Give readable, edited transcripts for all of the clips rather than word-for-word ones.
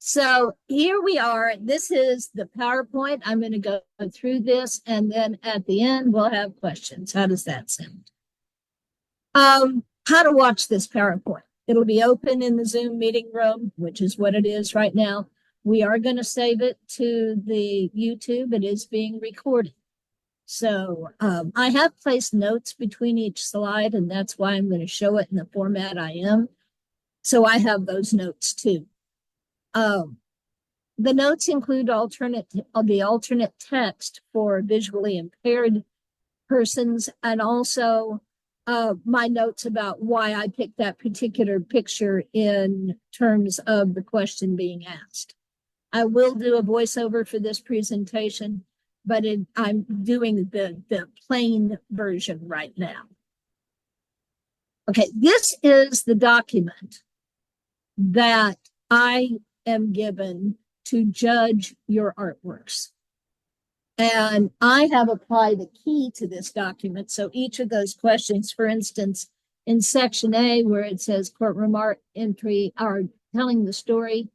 So here we are. This is the PowerPoint. I'm going to go through this, and then at the end, we'll have questions. How does that sound? How to watch this PowerPoint. It'll be open in the Zoom meeting room, which is what it is right now. We are going to save it to the YouTube. It is being recorded. So I have placed notes between each slide, and that's why I'm going to show it in the format I am. So I have those notes too. The notes include the alternate text for visually impaired persons, and also my notes about why I picked that particular picture in terms of the question being asked. I will do a voiceover for this presentation, but I'm doing the plain version right now. Okay, this is the document that I am given to judge your artworks. And I have applied a key to this document. So each of those questions, for instance, in section A, where it says courtroom art entry are telling the story,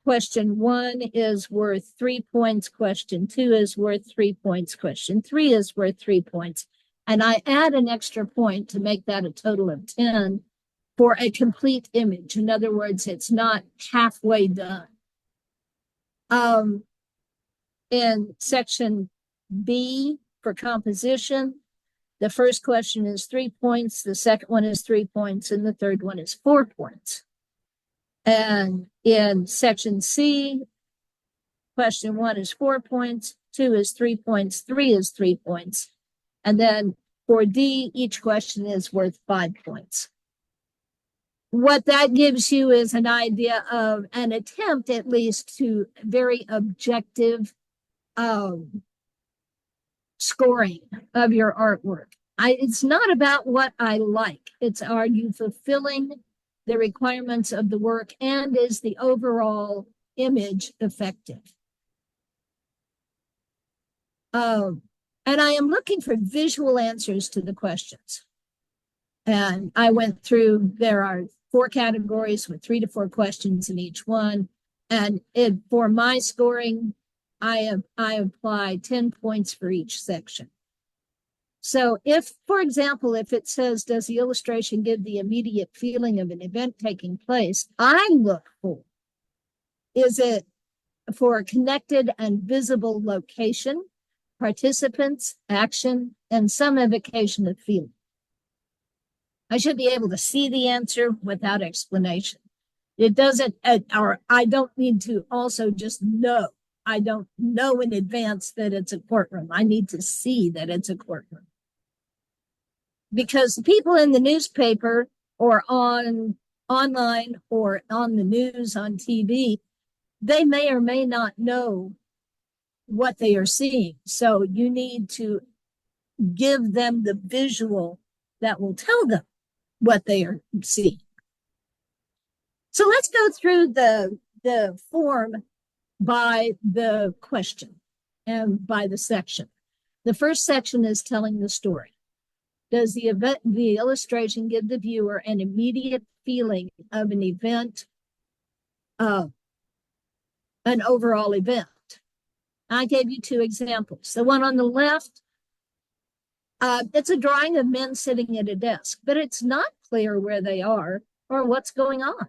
question 1 is worth 3 points. Question 2 is worth 3 points. Question 3 is worth 3 points. And I add an extra point to make that a total of 10 for a complete image. In other words, it's not halfway done. In section B for composition, the first question is 3 points, the second one is 3 points, and the third one is 4 points. And in section C, question 1 is 4 points, 2 is 3 points, 3 is 3 points. And then for D, each question is worth 5 points. What that gives you is an idea of an attempt, at least, to very objective scoring of your artwork. It's not about what I like. It's, are you fulfilling the requirements of the work, and is the overall image effective? And I am looking for visual answers to the questions. And I went through, there are 4 categories with 3 to 4 questions in each one. And for my scoring, I apply 10 points for each section. So if, for example, if it says, does the illustration give the immediate feeling of an event taking place? I look for, is it for a connected and visible location, participants, action, and some evocation of feeling? I should be able to see the answer without explanation. It doesn't, or I don't need to also just know. I don't know in advance that it's a courtroom. I need to see that it's a courtroom. Because the people in the newspaper or online or on the news, on TV, they may or may not know what they are seeing. So you need to give them the visual that will tell them what they are seeing. So let's go through the form by the question and by the section. The first section is telling the story. Does the illustration give the viewer an immediate feeling of an event, an overall event? I gave you 2 examples. The one on the left, it's a drawing of men sitting at a desk, but it's not clear where they are or what's going on.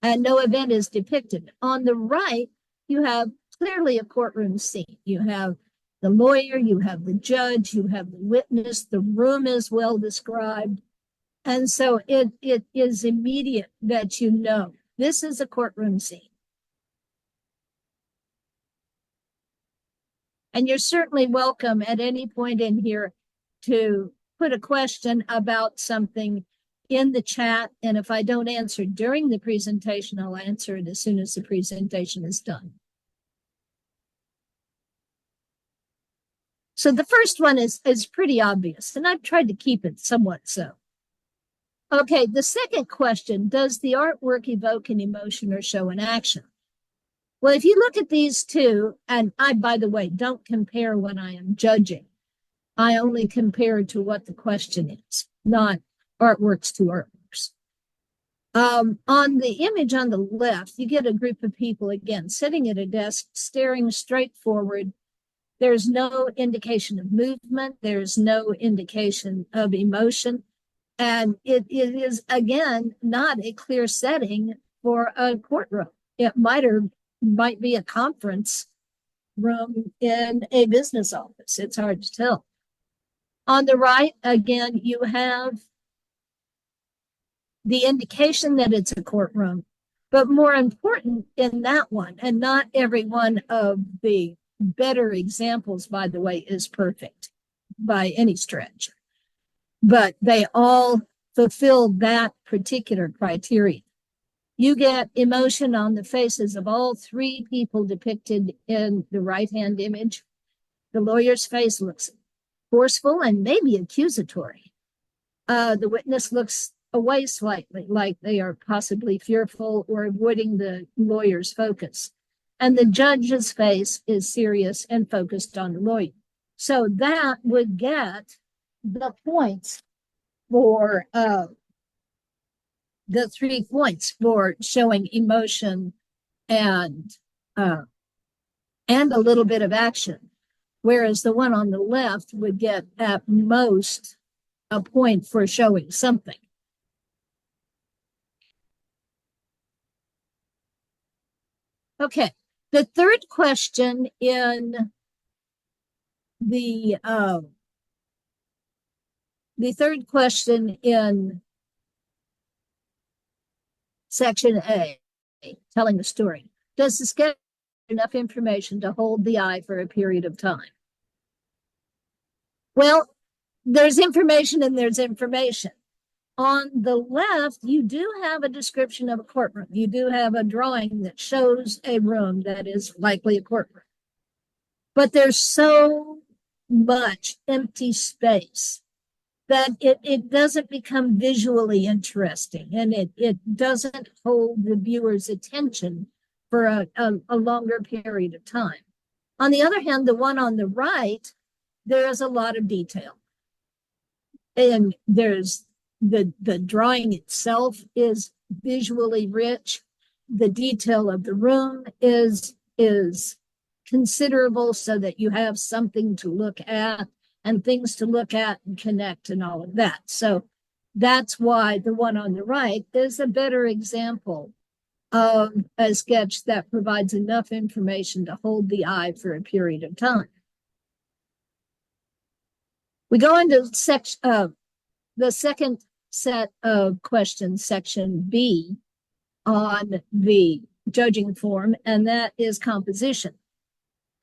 And no event is depicted. On the right, you have clearly a courtroom scene. You have the lawyer, you have the judge, you have the witness, the room is well described. And so it is immediate that you know this is a courtroom scene. And you're certainly welcome at any point in here to put a question about something in the chat. And if I don't answer during the presentation, I'll answer it as soon as the presentation is done. So the first one is pretty obvious, and I've tried to keep it somewhat so. Okay, the second question, does the artwork evoke an emotion or show an action? Well, if you look at these 2, and I, by the way, don't compare when I am judging. I only compare to what the question is, not artworks to artworks. On the image on the left, you get a group of people, again, sitting at a desk, staring straight forward. There's no indication of movement. There's no indication of emotion. And it is, again, not a clear setting for a courtroom. It might be a conference room in a business office. It's hard to tell. On the right, again, you have the indication that it's a courtroom, but more important in that one, and not every one of the better examples, by the way, is perfect by any stretch, but they all fulfill that particular criteria. You get emotion on the faces of all three people depicted in the right-hand image. The lawyer's face looks forceful and maybe accusatory. The witness looks away slightly, like they are possibly fearful or avoiding the lawyer's focus. And the judge's face is serious and focused on the lawyer. So that would get the points for the 3 points for showing emotion and a little bit of action, whereas the one on the left would get at most a point for showing something. Okay, the third question in the third question in section A, telling the story. Does the sketch have enough information to hold the eye for a period of time? Well, there's information and there's information. On the left, you do have a description of a courtroom. You do have a drawing that shows a room that is likely a courtroom. But there's so much empty space that it doesn't become visually interesting, and it doesn't hold the viewer's attention for a longer period of time. On the other hand, the one on the right, there's a lot of detail. And there's the drawing itself is visually rich. The detail of the room is considerable so that you have something to look at and things to look at and connect and all of that. So that's why the one on the right is a better example of a sketch that provides enough information to hold the eye for a period of time. We go into the second set of questions, section B, on the judging form, and that is composition.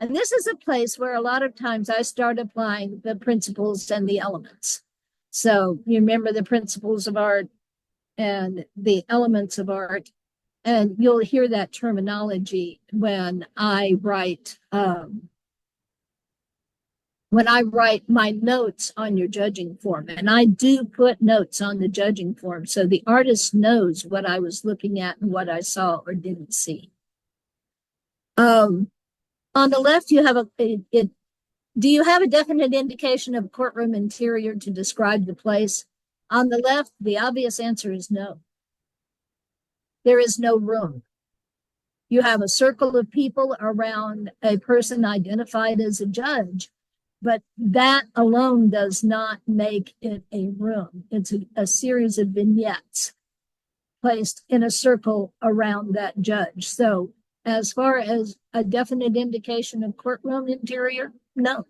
And this is a place where a lot of times I start applying the principles and the elements. So you remember the principles of art and the elements of art, and you'll hear that terminology when I write my notes on your judging form. And I do put notes on the judging form so the artist knows what I was looking at and what I saw or didn't see. On the left, you have do you have a definite indication of a courtroom interior to describe the place? On the left, the obvious answer is no. There is no room. You have a circle of people around a person identified as a judge, but that alone does not make it a room. It's a series of vignettes placed in a circle around that judge. So as far as a definite indication of courtroom interior, no.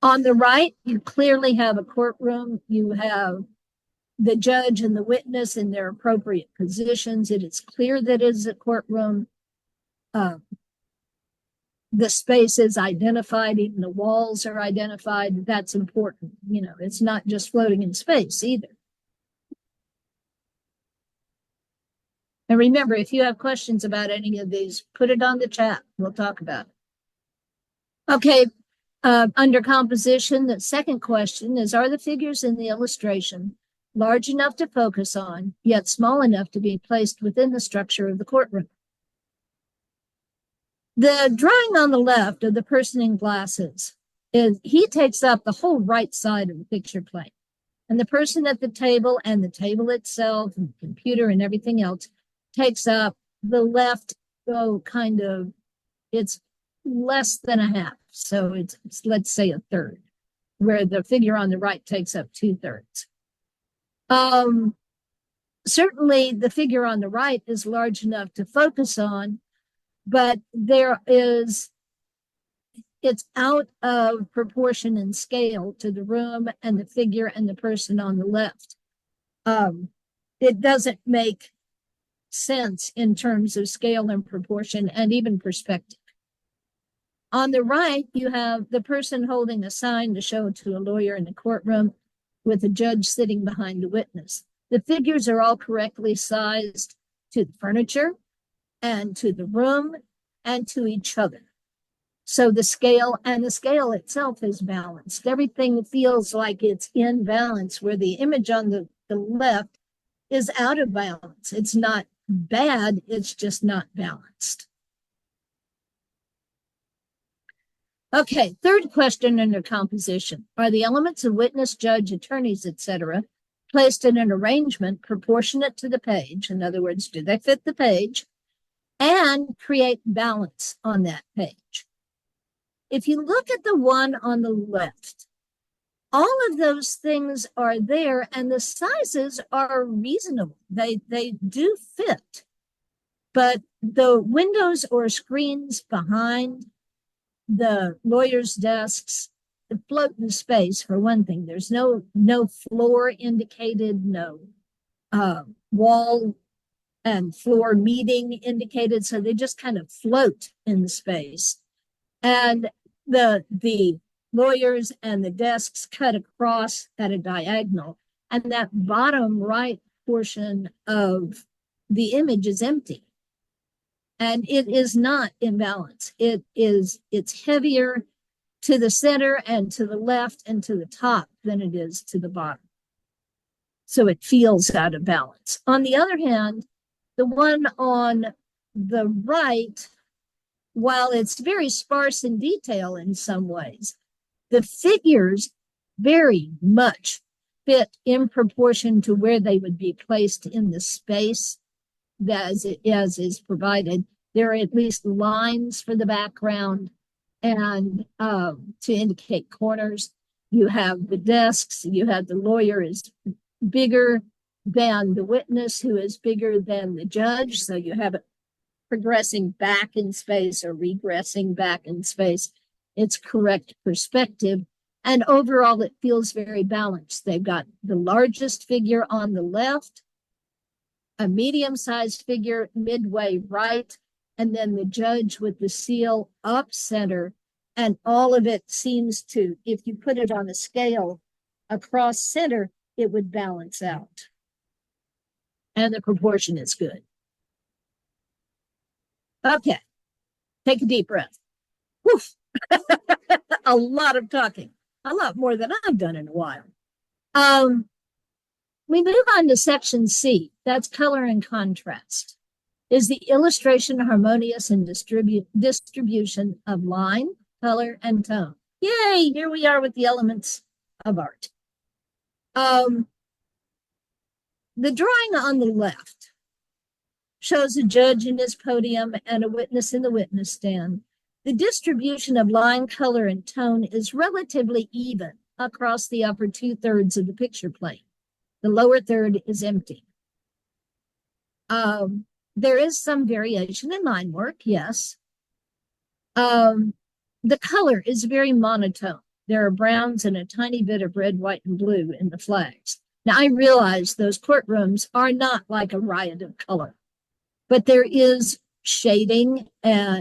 On the right, you clearly have a courtroom. You have the judge and the witness in their appropriate positions. It is clear that it is a courtroom. The space is identified, even the walls are identified. That's important. You know, it's not just floating in space either. And remember, if you have questions about any of these, put it on the chat. We'll talk about it. Okay, under composition, the second question is, are the figures in the illustration large enough to focus on, yet small enough to be placed within the structure of the courtroom? The drawing on the left of the person in glasses he takes up the whole right side of the picture plane. And the person at the table and the table itself and the computer and everything else takes up the left, kind of, it's less than a half. So it's let's say a third, where the figure on the right takes up 2/3. Certainly the figure on the right is large enough to focus on, but it's out of proportion and scale to the room and the figure and the person on the left. It doesn't make sense in terms of scale and proportion and even perspective. On the right, you have the person holding a sign to show to a lawyer in the courtroom with a judge sitting behind the witness. The figures are all correctly sized to the furniture and to the room and to each other. So the scale itself is balanced. Everything feels like it's in balance, where the image on the left is out of balance. It's not bad, it's just not balanced. Okay, third question under composition. Are the elements of witness, judge, attorneys, etc., placed in an arrangement proportionate to the page? In other words, do they fit the page and create balance on that page? If you look at the one on the left, all of those things are there and the sizes are reasonable. They do fit, but the windows or screens behind the lawyers' desks float in space, for one thing. There's no floor indicated, no wall and floor meeting indicated, so they just kind of float in space. And the lawyers and the desks cut across at a diagonal, and that bottom right portion of the image is empty. And it is not in balance. It's heavier to the center and to the left and to the top than it is to the bottom. So it feels out of balance. On the other hand, the one on the right, while it's very sparse in detail in some ways, the figures very much fit in proportion to where they would be placed in the space as is provided. There are at least lines for the background and to indicate corners. You have the desks, you have the lawyer is bigger than the witness, who is bigger than the judge. So you have it progressing back in space or regressing back in space. It's correct perspective. And overall, it feels very balanced. They've got the largest figure on the left, a medium-sized figure midway right, and then the judge with the seal up center. And all of it seems to, if you put it on a scale across center, it would balance out. And the proportion is good. Okay, take a deep breath. Woof. A lot of talking, a lot more than I've done in a while. We move on to section C. That's color and contrast. Is the illustration harmonious in distribution of line, color, and tone? Yay, here we are with the elements of art. The drawing on the left shows a judge in his podium and a witness in the witness stand. The distribution of line, color, and tone is relatively even across the upper 2/3 of the picture plane. The lower third is empty. There is some variation in line work, yes. The color is very monotone. There are browns and a tiny bit of red, white, and blue in the flags. Now, I realize those courtrooms are not like a riot of color, but there is shading,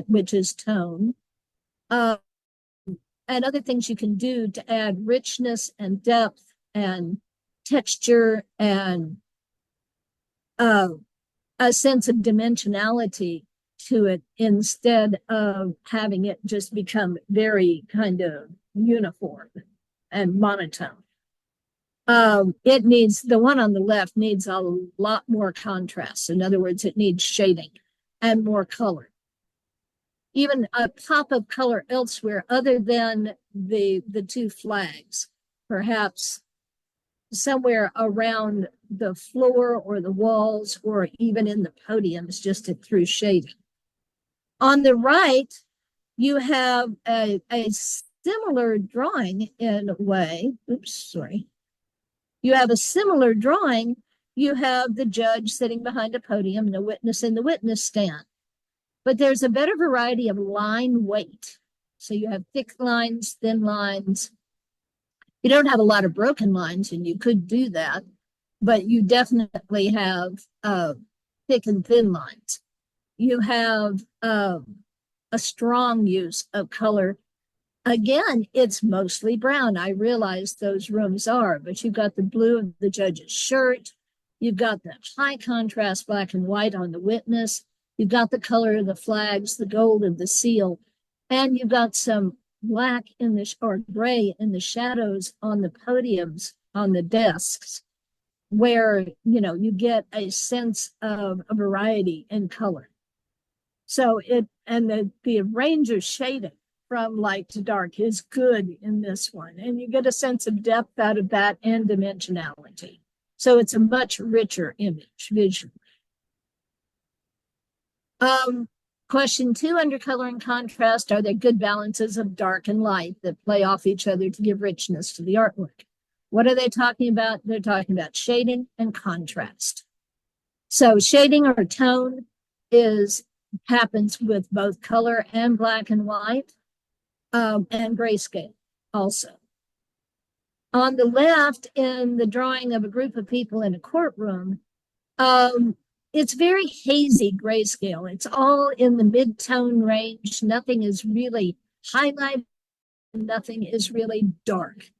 which is tone, and other things you can do to add richness and depth and texture and a sense of dimensionality to it, instead of having it just become very kind of uniform and monotone. The one on the left needs a lot more contrast. In other words, it needs shading and more color. Even a pop of color elsewhere other than the two flags. Perhaps somewhere around the floor or the walls or even in the podiums, just through shading. On the right, you have a similar drawing in a way. Oops, sorry. You have a similar drawing. You have the judge sitting behind a podium and a witness in the witness stand. But there's a better variety of line weight. So you have thick lines, thin lines. You don't have a lot of broken lines, and you could do that, but you definitely have thick and thin lines. You have a strong use of color. Again, it's mostly brown. I realize those rooms are, but you've got the blue of the judge's shirt. You've got the high contrast black and white on the witness. You've got the color of the flags, the gold of the seal, and you've got some black in the or gray in the shadows on the podiums, on the desks, where you get a sense of a variety in color. So the range of shading from light to dark is good in this one, and you get a sense of depth out of that and dimensionality. So it's a much richer image visually. Question 2, under color and contrast, are there good balances of dark and light that play off each other to give richness to the artwork? What are they talking about? They're talking about shading and contrast. So shading or tone happens with both color and black and white, and grayscale also. On the left, in the drawing of a group of people in a courtroom, it's very hazy grayscale. It's all in the mid-tone range. Nothing is really highlighted. Nothing is really dark.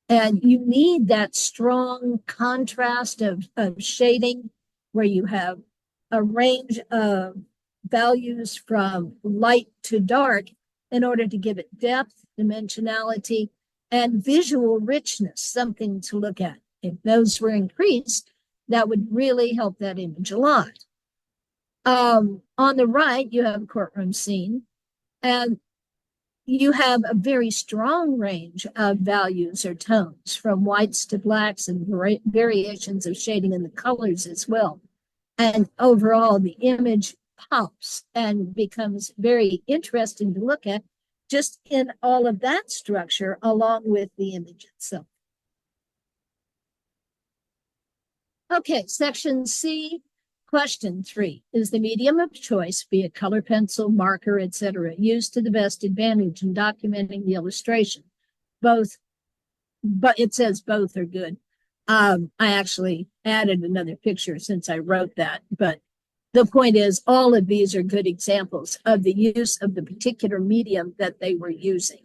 And you need that strong contrast of shading where you have a range of values from light to dark in order to give it depth, dimensionality, and visual richness, something to look at. If those were increased, that would really help that image a lot. On the right, you have a courtroom scene, and you have a very strong range of values or tones, from whites to blacks and variations of shading in the colors as well. And overall, the image pops and becomes very interesting to look at just in all of that structure along with the image itself. Okay, section C, question 3. Is the medium of choice, be it color pencil, marker, etc., used to the best advantage in documenting the illustration? Both, but it says both are good. I actually added another picture since I wrote that, but the point is all of these are good examples of the use of the particular medium that they were using.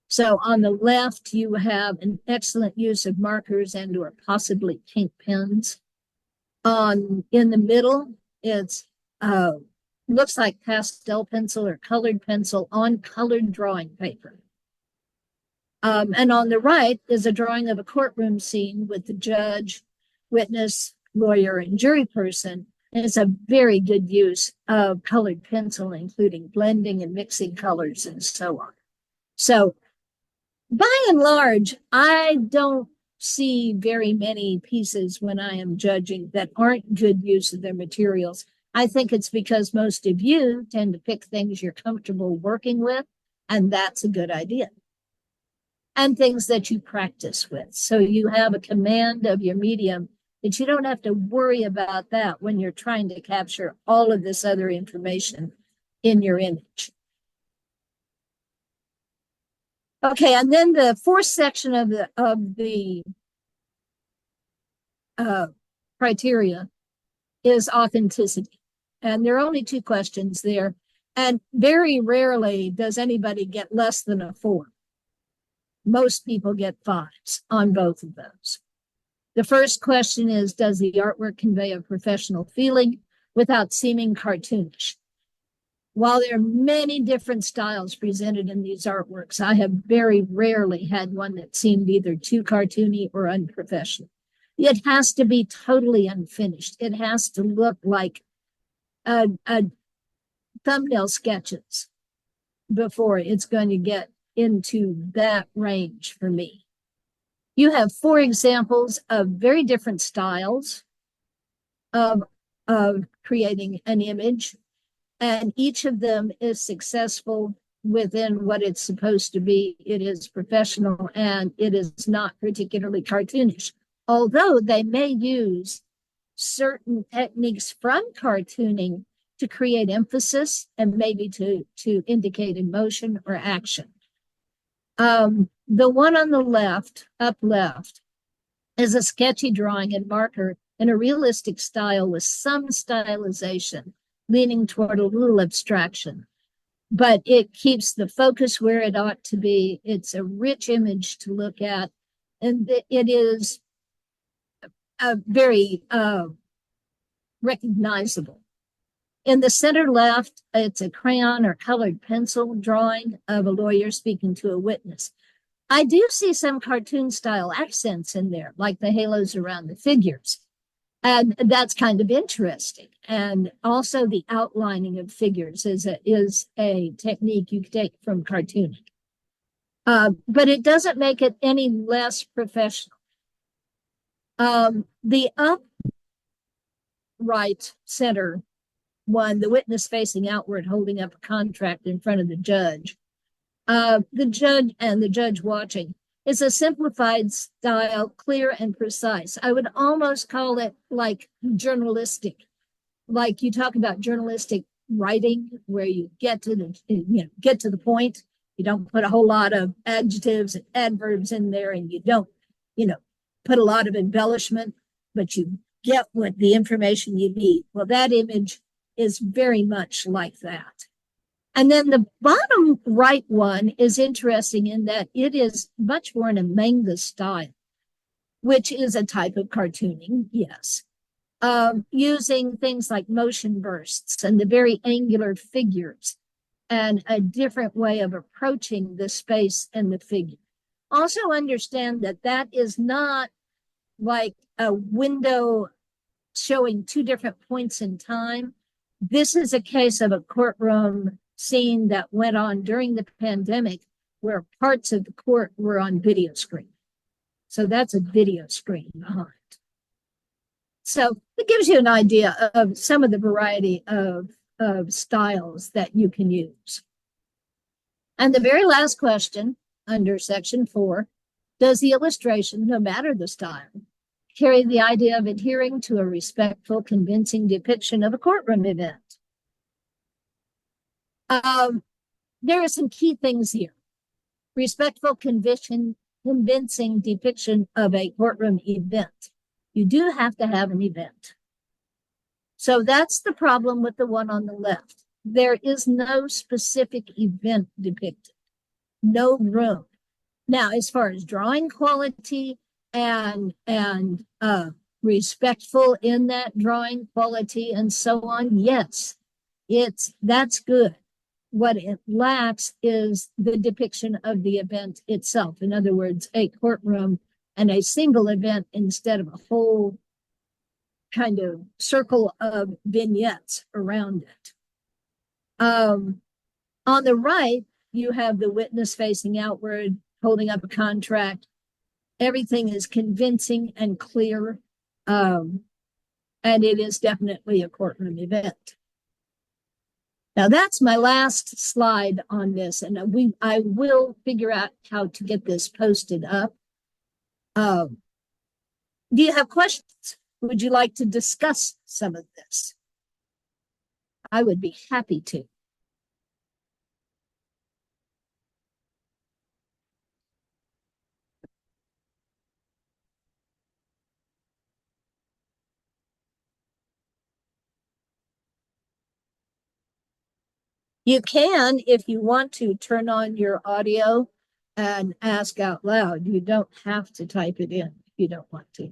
So on the left, you have an excellent use of markers and or possibly pink pens. In the middle, it's looks like pastel pencil or colored pencil on colored drawing paper. And on the right is a drawing of a courtroom scene with the judge, witness, lawyer, and jury person. And it's a very good use of colored pencil, including blending and mixing colors and so on. So by and large, I don't see very many pieces when I am judging that aren't good use of their materials. I think it's because most of you tend to pick things you're comfortable working with, and that's a good idea. And things that you practice with. So you have a command of your medium that you don't have to worry about that when you're trying to capture all of this other information in your image. Okay, and then the fourth section of the criteria is authenticity. And there are only 2 questions there. And very rarely does anybody get less than a 4. Most people get 5s on both of those. The first question is, does the artwork convey a professional feeling without seeming cartoonish? While there are many different styles presented in these artworks, I have very rarely had one that seemed either too cartoony or unprofessional. It has to be totally unfinished. It has to look like a thumbnail sketches before it's going to get into that range for me. You have 4 examples of very different styles of, of creating an image, and each of them is successful within what it's supposed to be. It is professional and it is not particularly cartoonish, although they may use certain techniques from cartooning to create emphasis and maybe to indicate emotion or action. The one on the left, up left, is a sketchy drawing and marker in a realistic style with some stylization, leaning toward a little abstraction. But it keeps the focus where it ought to be. It's a rich image to look at, and it is a very recognizable. In the center left, it's a crayon or colored pencil drawing of a lawyer speaking to a witness. I do see some cartoon style accents in there, like the halos around the figures. And that's kind of interesting. And also the outlining of figures is a technique you take from cartooning. But it doesn't make it any less professional. The upright center one, the witness facing outward, holding up a contract in front of the judge. The judge and the judge watching. It's a simplified style, clear and precise. I would almost call it like journalistic. Like you talk about journalistic writing, where you get to the point. You don't put a whole lot of adjectives and adverbs in there, and you don't, put a lot of embellishment, but you get what the information you need. Well, that image is very much like that. And then the bottom right one is interesting in that it is much more in a manga style, which is a type of cartooning, yes, using things like motion bursts and the very angular figures and a different way of approaching the space and the figure. Also understand that that is not like a window showing 2 different points in time. This is a case of a courtroom scene that went on during the pandemic where parts of the court were on video screen. So that's a video screen behind. So it gives you an idea of some of the variety of styles that you can use. And the very last question under section 4, does the illustration, no matter the style, carry the idea of adhering to a respectful, convincing depiction of a courtroom event? There are some key things here. Respectful, convincing depiction of a courtroom event. You do have to have an event. So that's the problem with the one on the left. There is no specific event depicted, no room. Now, as far as drawing quality and respectful in that drawing quality and so on, yes, that's good. What it lacks is the depiction of the event itself. In other words, a courtroom and a single event instead of a whole kind of circle of vignettes around it. On the right, you have the witness facing outward, holding up a contract. Everything is convincing and clear, and it is definitely a courtroom event. Now that's my last slide on this, and I will figure out how to get this posted up. Do you have questions? Would you like to discuss some of this? I would be happy to. You can, if you want to, turn on your audio and ask out loud. You don't have to type it in if you don't want to.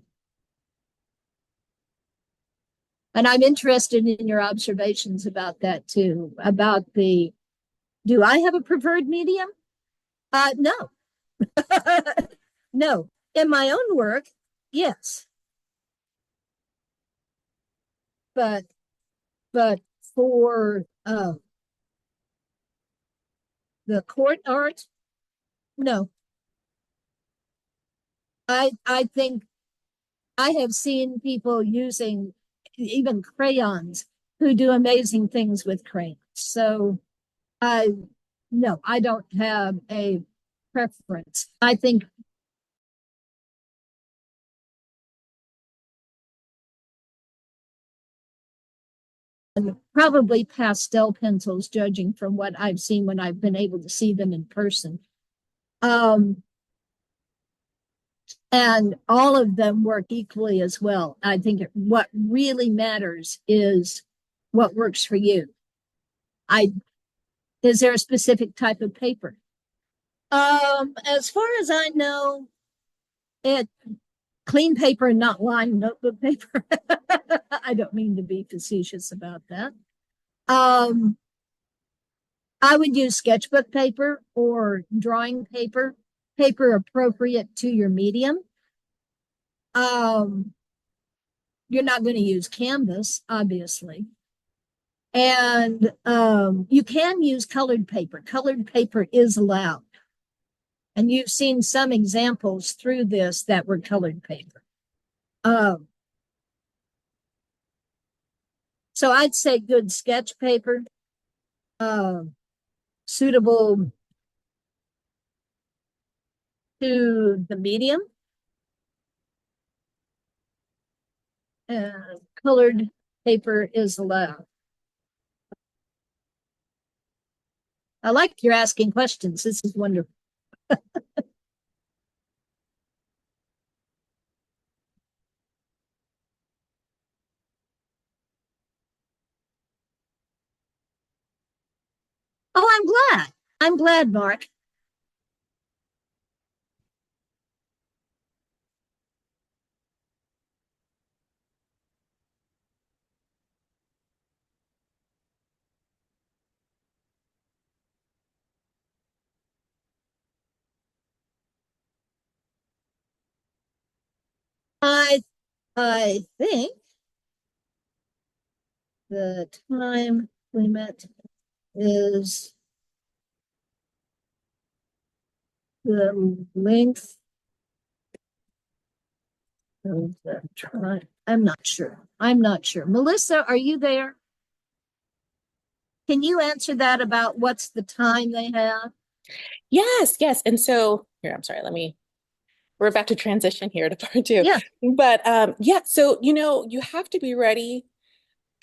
And I'm interested in your observations about that too, about do I have a preferred medium? No. No. In my own work, yes. But for the court art, no. I think I have seen people using even crayons who do amazing things with crayons. So I no, I don't have a preference. I think probably pastel pencils, judging from what I've seen when I've been able to see them in person. Um, and all of them work equally as well. I think what really matters is what works for you. I Is there a specific type of paper? As far as I know, it clean paper, not lined notebook paper. I don't mean to be facetious about that. Um, I would use sketchbook paper or drawing paper, paper appropriate to your medium. Um, you're not going to use canvas, obviously. And you can use colored paper. Colored paper is allowed. And you've seen some examples through this that were colored paper. Um, so I'd say good sketch paper, uh, suitable to the medium. Colored paper is allowed. I like you're asking questions. This is wonderful. Oh, I'm glad. I'm glad, Mark. I I think the time limit is the length of the time. I'm not sure. I'm not sure. Melissa, are you there? Can you answer that about what's the time they have? Yes, yes. And so here, I'm sorry, we're about to transition here to part two. Yeah, But yeah, so you have to be ready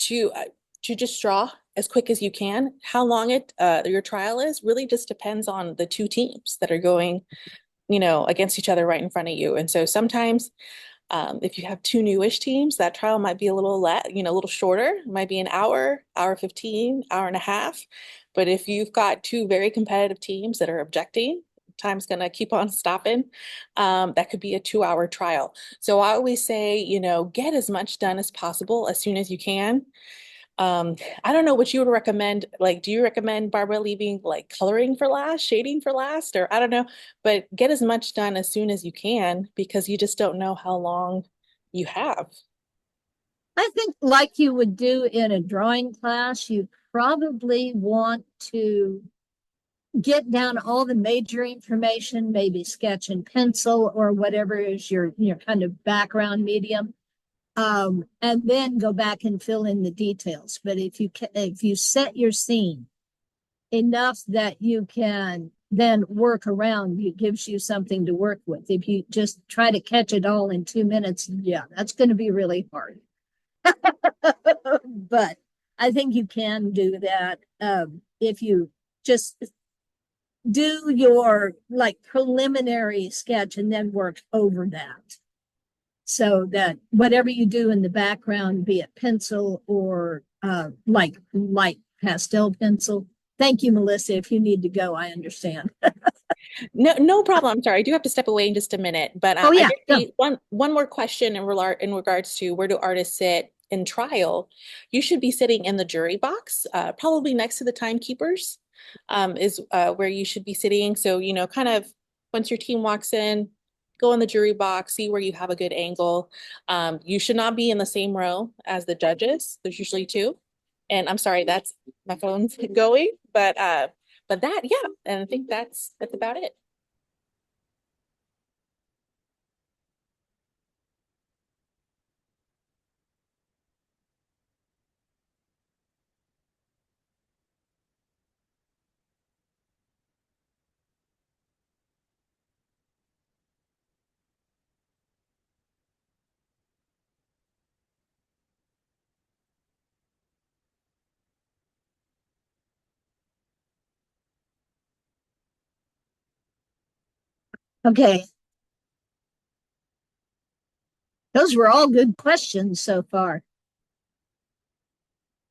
to uh, to just draw as quick as you can. How long your trial is really just depends on the two teams that are going, against each other right in front of you. And so sometimes if you have two newish teams, that trial might be a little shorter. It might be an hour, hour 15, hour and a half. But if you've got two very competitive teams that are objecting, time's going to keep on stopping. That could be a 2 hour trial. So I always say, get as much done as possible as soon as you can. Um, I don't know what you would recommend. Like, do you recommend Barbara leaving like coloring for last, shading for last, or I don't know, but get as much done as soon as you can because you just don't know how long you have. I think like you would do in a drawing class, you probably want to get down all the major information, maybe sketch and pencil or whatever is your kind of background medium, and then go back and fill in the details. But if you set your scene enough that you can then work around, it gives you something to work with. If you just try to catch it all in 2 minutes, yeah, that's going to be really hard. But I think you can do that if you just do your like preliminary sketch and then work over that so that whatever you do in the background, be it pencil or like light pastel pencil. Thank you, Melissa. If you need to go, I understand. No, no problem. I'm sorry. I do have to step away in just a minute, but Oh I yeah, did go. see one more question in regards to where do artists sit in trial. You should be sitting in the jury box, probably next to the timekeepers, is where you should be sitting. So, kind of once your team walks in, go in the jury box, see where you have a good angle. You should not be in the same row as the judges. There's usually two. And I'm sorry, that's my phone's going, but that, yeah, and I think that's about it. Okay, those were all good questions so far.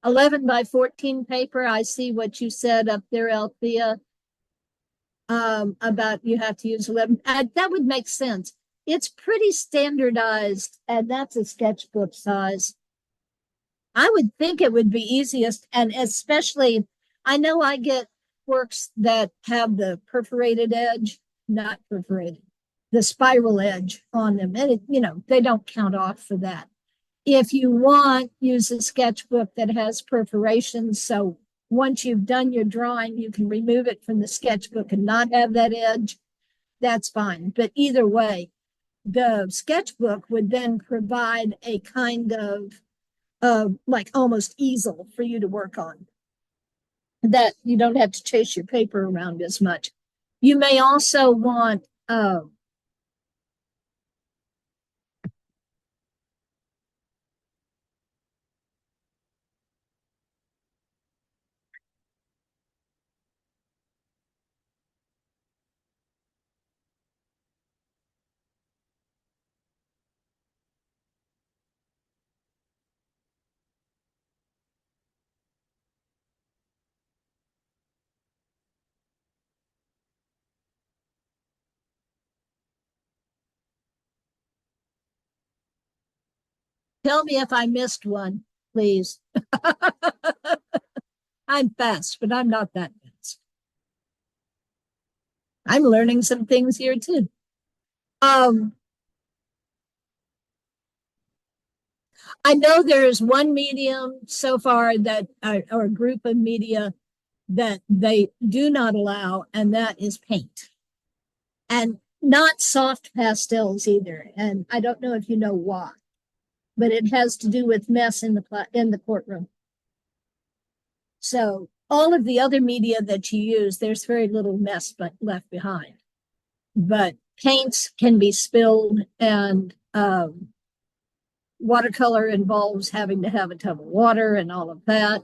11 by 14 paper. I see what you said up there, Althea, about you have to use 11. That would make sense. It's pretty standardized, and that's a sketchbook size. I would think it would be easiest, and especially, I know I get works that have the perforated edge, not perforated, the spiral edge on them, and they don't count off for that. If you want, use a sketchbook that has perforations. So once you've done your drawing, you can remove it from the sketchbook and not have that edge. That's fine. But either way, the sketchbook would then provide a kind of like almost easel for you to work on, that you don't have to chase your paper around as much. You may also want tell me if I missed one, please. I'm fast, but I'm not that fast. I'm learning some things here too. Um, I know there is one medium so far that, or a group of media that they do not allow, and that is paint. And not soft pastels either. And I don't know if you know why, but it has to do with mess in the courtroom. So all of the other media that you use, there's very little mess but left behind. But paints can be spilled, and watercolor involves having to have a tub of water and all of that.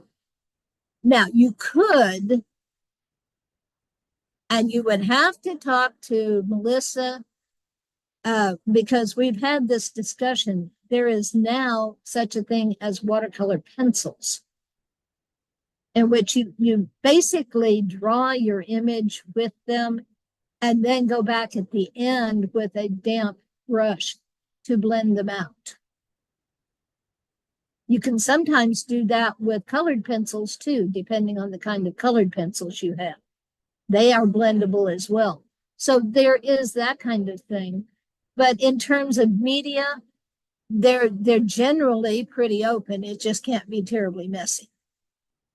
Now, you could, and you would have to talk to Melissa, because we've had this discussion. There is now such a thing as watercolor pencils, in which you basically draw your image with them and then go back at the end with a damp brush to blend them out. You can sometimes do that with colored pencils too, depending on the kind of colored pencils you have. They are blendable as well. So there is that kind of thing. But in terms of media, they're generally pretty open. It just can't be terribly messy.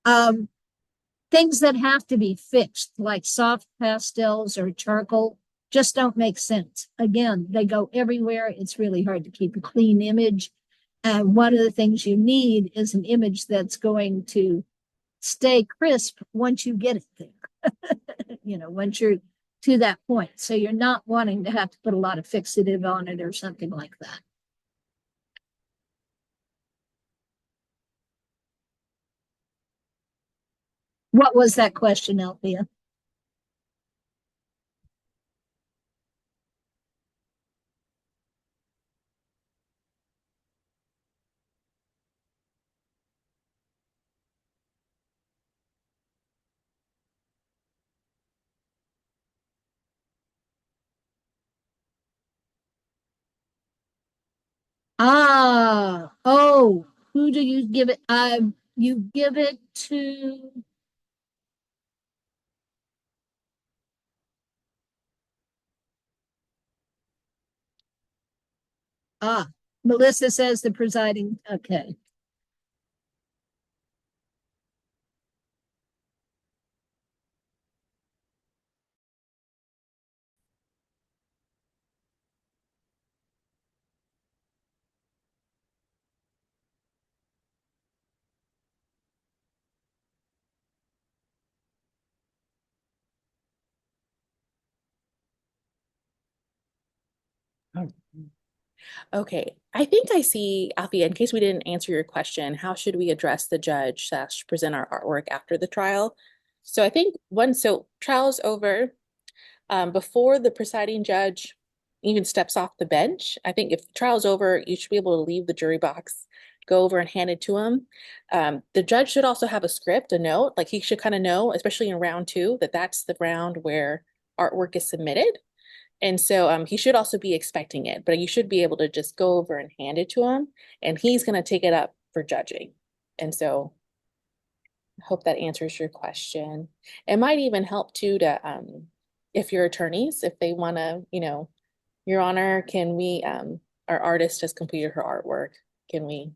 Things that have to be fixed, like soft pastels or charcoal, just don't make sense. Again, they go everywhere. It's really hard to keep a clean image. And one of the things you need is an image that's going to stay crisp once you get it there. Once you're to that point. So you're not wanting to have to put a lot of fixative on it or something like that. What was that question, Althea? Oh, who do you give it? You give it to, Melissa says the presiding. Okay. Okay, I think I see, Alfie, in case we didn't answer your question, how should we address the judge slash present our artwork after the trial? So I think so trial's over. Before the presiding judge even steps off the bench, I think if the trial's over, you should be able to leave the jury box, go over and hand it to him. The judge should also have a script, a note, like he should kind of know, especially in round two, that that's the round where artwork is submitted. And so he should also be expecting it, but you should be able to just go over and hand it to him, and he's going to take it up for judging. And so I hope that answers your question. It might even help too to, if your attorneys, if they want to, Your Honor, can we, our artist has completed her artwork. Can we,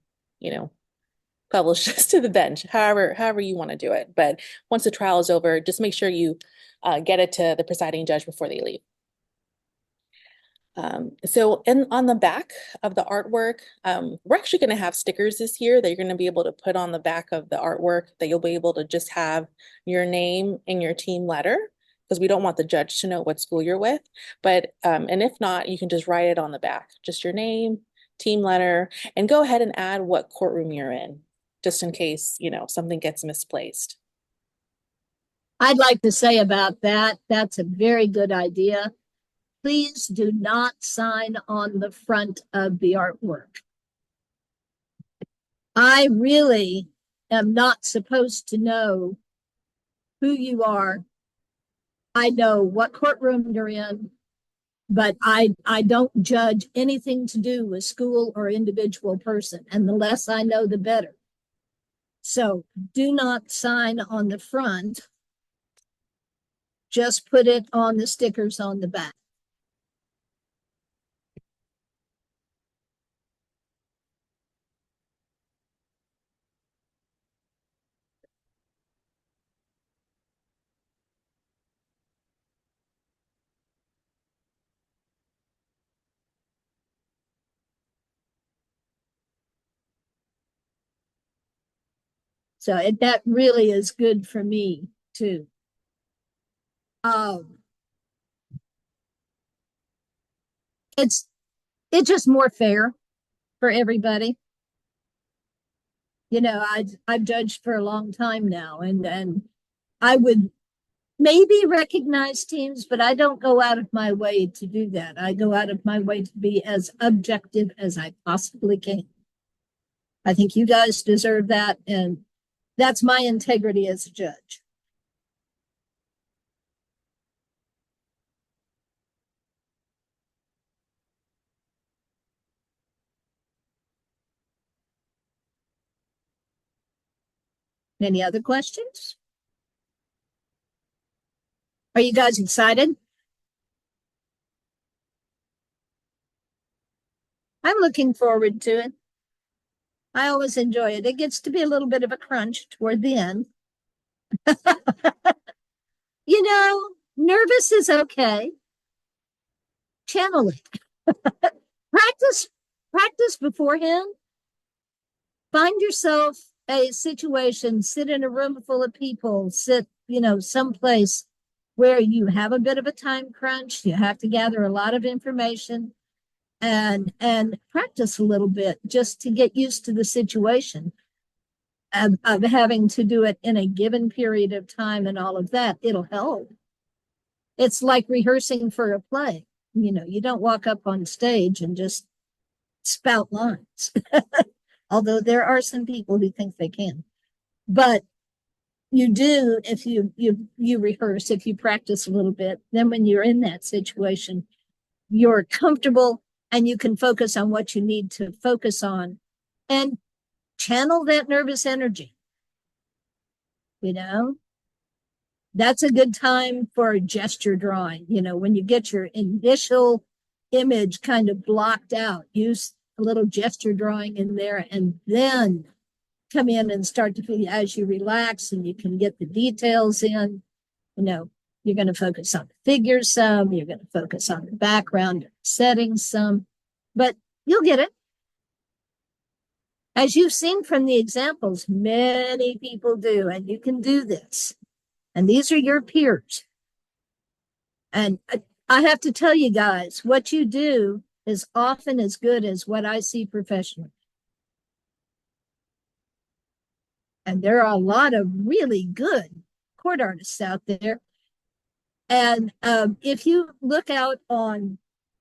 publish this to the bench, however you want to do it. But once the trial is over, just make sure you get it to the presiding judge before they leave. So on the back of the artwork, we're actually going to have stickers this year that you're going to be able to put on the back of the artwork, that you'll be able to just have your name and your team letter, because we don't want the judge to know what school you're with. But and if not, you can just write it on the back, just your name, team letter, and go ahead and add what courtroom you're in, just in case, something gets misplaced. I'd like to say about that, that's a very good idea. Please do not sign on the front of the artwork. I really am not supposed to know who you are. I know what courtroom you're in, but I don't judge anything to do with school or individual person. And the less I know, the better. So do not sign on the front. Just put it on the stickers on the back. So that really is good for me too. It's just more fair for everybody. I've judged for a long time now, and I would maybe recognize teams, but I don't go out of my way to do that. I go out of my way to be as objective as I possibly can. I think you guys deserve that, and that's my integrity as a judge. Any other questions? Are you guys excited? I'm looking forward to it. I always enjoy it. It gets to be a little bit of a crunch toward the end. Nervous is okay. Channel it. Practice beforehand. Find yourself a situation, sit in a room full of people, sit, someplace where you have a bit of a time crunch. You have to gather a lot of information and practice a little bit just to get used to the situation of having to do it in a given period of time and all of that. It'll help. It's like rehearsing for a play. You don't walk up on stage and just spout lines. Although there are some people who think they can. But you do if you rehearse, if you practice a little bit, then when you're in that situation, you're comfortable and you can focus on what you need to focus on and channel that nervous energy. That's a good time for gesture drawing. When you get your initial image kind of blocked out, use a little gesture drawing in there, and then come in and start to feel as you relax and you can get the details in. You're going to focus on the figures some, you're going to focus on the background settings some, but you'll get it. As you've seen from the examples, many people do, and you can do this. And these are your peers. And I have to tell you guys, what you do is often as good as what I see professionally. And there are a lot of really good court artists out there. And if you look out on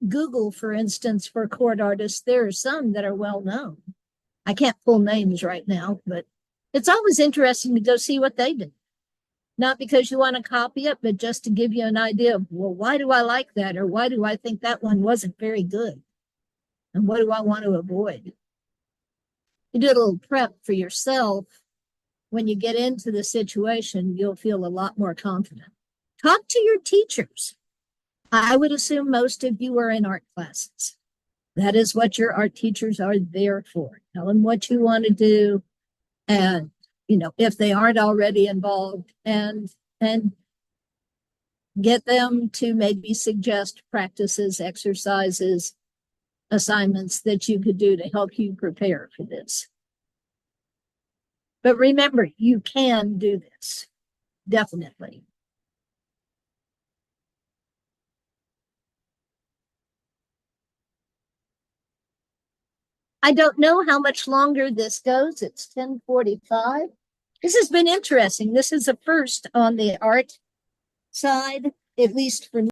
Google, for instance, for court artists, there are some that are well known. I can't pull names right now, but it's always interesting to go see what they do. Not because you want to copy it, but just to give you an idea of, well, why do I like that? Or why do I think that one wasn't very good? And what do I want to avoid? You do a little prep for yourself. When you get into the situation, you'll feel a lot more confident. Talk to your teachers. I would assume most of you are in art classes. That is what your art teachers are there for. Tell them what you want to do, and if they aren't already involved, and get them to maybe suggest practices, exercises, assignments that you could do to help you prepare for this. But remember, you can do this, definitely. I don't know how much longer this goes. It's 10:45. This has been interesting. This is a first on the art side, at least for me.